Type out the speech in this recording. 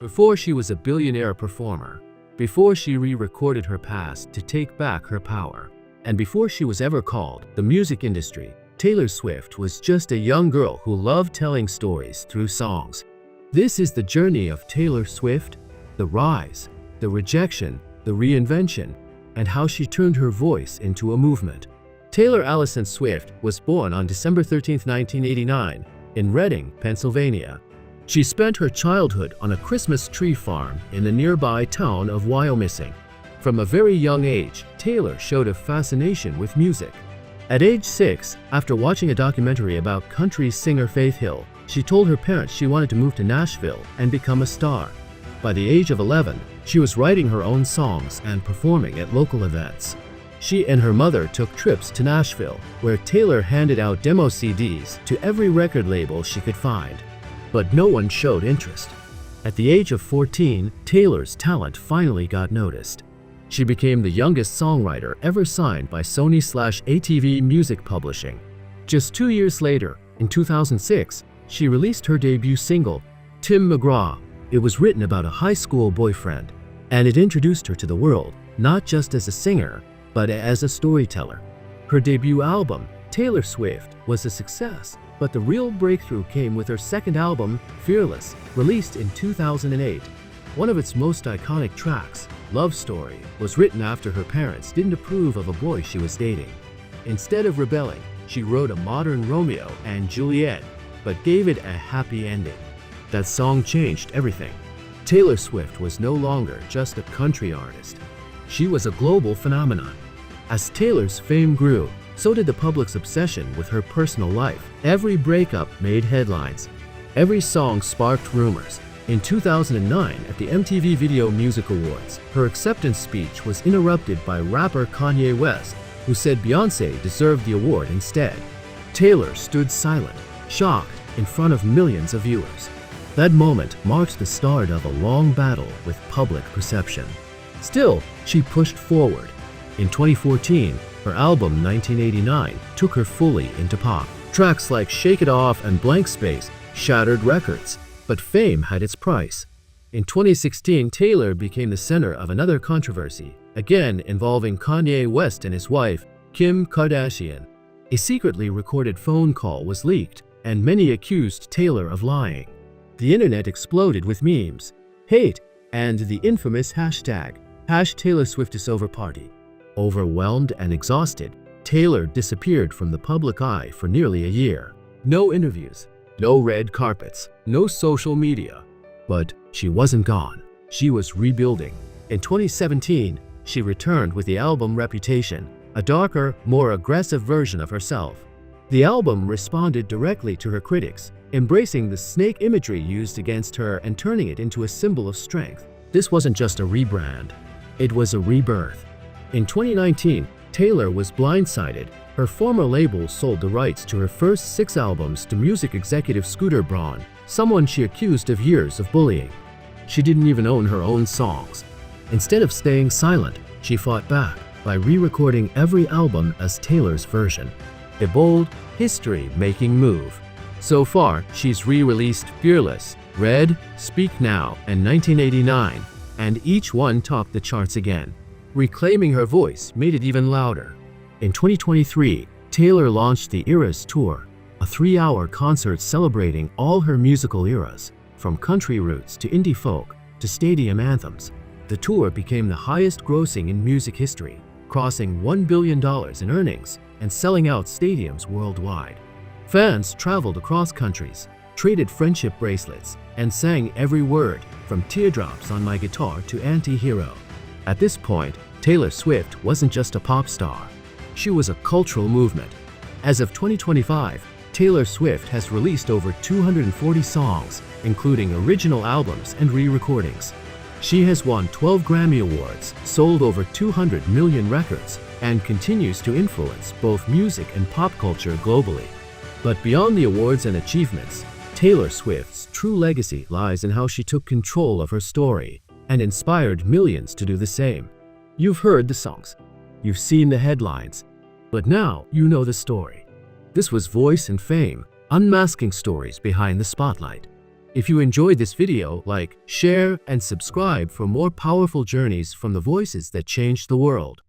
Before she was a billionaire performer, before she re-recorded her past to take back her power, and before she was ever called the music industry, Taylor Swift was just a young girl who loved telling stories through songs. This is the journey of Taylor Swift, the rise, the rejection, the reinvention, and how she turned her voice into a movement. Taylor Allison Swift was born on December 13, 1989, in Reading, Pennsylvania. She spent her childhood on a Christmas tree farm in the nearby town of Wyomissing. From a very young age, Taylor showed a fascination with music. At age 6, after watching a documentary about country singer Faith Hill, she told her parents she wanted to move to Nashville and become a star. By the age of 11, she was writing her own songs and performing at local events. She and her mother took trips to Nashville, where Taylor handed out demo CDs to every record label she could find. But no one showed interest. At the age of 14, Taylor's talent finally got noticed. She became the youngest songwriter ever signed by Sony/ATV Music Publishing. Just 2 years later, in 2006, she released her debut single, Tim McGraw. It was written about a high school boyfriend, and it introduced her to the world, not just as a singer, but as a storyteller. Her debut album, Taylor Swift, was a success, but the real breakthrough came with her second album, Fearless, released in 2008. One of its most iconic tracks, Love Story, was written after her parents didn't approve of a boy she was dating. Instead of rebelling, she wrote a modern Romeo and Juliet, but gave it a happy ending. That song changed everything. Taylor Swift was no longer just a country artist. She was a global phenomenon. As Taylor's fame grew, so did the public's obsession with her personal life. Every breakup made headlines. Every song sparked rumors. In 2009, at the MTV Video Music Awards, her acceptance speech was interrupted by rapper Kanye West, who said Beyoncé deserved the award instead. Taylor stood silent, shocked, in front of millions of viewers. That moment marked the start of a long battle with public perception. Still, she pushed forward. In 2014, her album 1989 took her fully into pop. Tracks like Shake It Off and Blank Space shattered records, but fame had its price. In 2016, Taylor became the center of another controversy, again involving Kanye West and his wife, Kim Kardashian. A secretly recorded phone call was leaked, and many accused Taylor of lying. The internet exploded with memes, hate, and the infamous hashtag #TaylorSwiftIsOverParty. Overwhelmed and exhausted, Taylor disappeared from the public eye for nearly a year. No interviews, no red carpets, no social media. But she wasn't gone. She was rebuilding. In 2017, she returned with the album Reputation, a darker, more aggressive version of herself. The album responded directly to her critics, embracing the snake imagery used against her and turning it into a symbol of strength. This wasn't just a rebrand, it was a rebirth. In 2019, Taylor was blindsided. Her former label sold the rights to her first 6 albums to music executive Scooter Braun, someone she accused of years of bullying. She didn't even own her own songs. Instead of staying silent, she fought back by re-recording every album as Taylor's version. A bold, history-making move. So far, she's re-released Fearless, Red, Speak Now, and 1989, and each one topped the charts again. Reclaiming her voice made it even louder. In 2023, Taylor launched the Eras Tour, a 3-hour concert celebrating all her musical eras, from country roots to indie folk to stadium anthems. The tour became the highest grossing in music history, crossing $1 billion in earnings and selling out stadiums worldwide. Fans traveled across countries, traded friendship bracelets, and sang every word, from Teardrops on My Guitar to Anti-Hero. At this point, Taylor Swift wasn't just a pop star. She was a cultural movement. As of 2025, Taylor Swift has released over 240 songs, including original albums and re-recordings. She has won 12 Grammy Awards, sold over 200 million records, and continues to influence both music and pop culture globally. But beyond the awards and achievements, Taylor Swift's true legacy lies in how she took control of her story and inspired millions to do the same. You've heard the songs, you've seen the headlines, but now you know the story. This was Voice and Fame, unmasking stories behind the spotlight. If you enjoyed this video, like, share, and subscribe for more powerful journeys from the voices that changed the world.